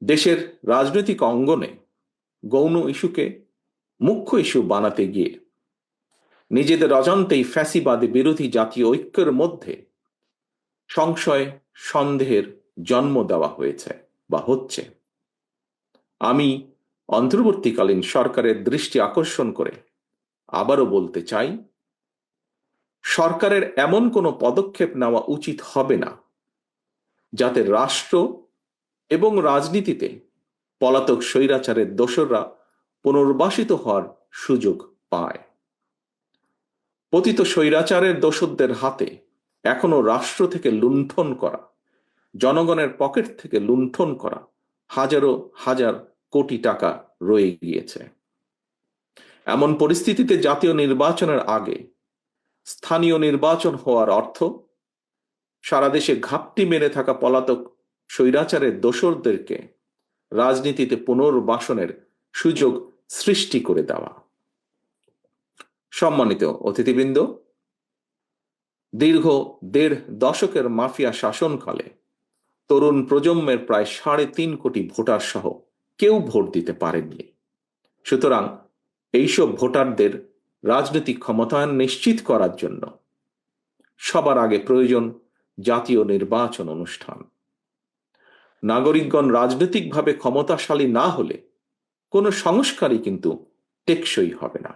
দেশের রাজনৈতিক অঙ্গনে গৌণ ইস্যুকে মুখ্য ইস্যু বানাতে গিয়ে নিজেদের অজান্তেই ফ্যাসিবাদী বিরোধী জাতীয় ঐক্যের মধ্যে সংশয় সন্দেহের জন্ম দেওয়া হয়েছে বা হচ্ছে। আমি অন্তর্বর্তীকালীন সরকারের দৃষ্টি আকর্ষণ করে আবারও বলতে চাই, সরকারের এমন কোনো পদক্ষেপ নেওয়া উচিত হবে না যাতে রাষ্ট্র এবং রাজনীতিতে পলাতক স্বৈরাচারের দোসররা পুনর্বাসিত হওয়ার সুযোগ পায়। পতিত স্বৈরাচারের দোসরদের হাতে এখনো রাষ্ট্র থেকে লুণ্ঠন করা, জনগণের পকেট থেকে লুণ্ঠন করা হাজারো হাজার কোটি টাকা রয়ে গিয়েছে। এমন পরিস্থিতিতে জাতীয় নির্বাচনের আগে স্থানীয় নির্বাচন হওয়ার অর্থ সারা দেশে ঘাপটি মেরে থাকা পলাতক স্বৈরাচারের দোসরদেরকে রাজনীতিতে পুনর্বাসনের সুযোগ সৃষ্টি করে দেওয়া। সম্মানিত অতিথিবৃন্দ, দীর্ঘ ১.৫ দশকের মাফিয়া শাসনকালে তরুণ প্রজন্মের প্রায় ৩.৫ কোটি ভোটার সহ কেউ ভোট দিতে পারেননি। সুতরাং এইসব ভোটারদের রাজনৈতিক ক্ষমতায়ন নিশ্চিত করার জন্য সবার আগে প্রয়োজন জাতীয় নির্বাচন অনুষ্ঠান। নাগরিকগণ রাজনৈতিকভাবে ক্ষমতাশালী না হলে কোনো সংস্কারই কিন্তু টেকসই হবে না।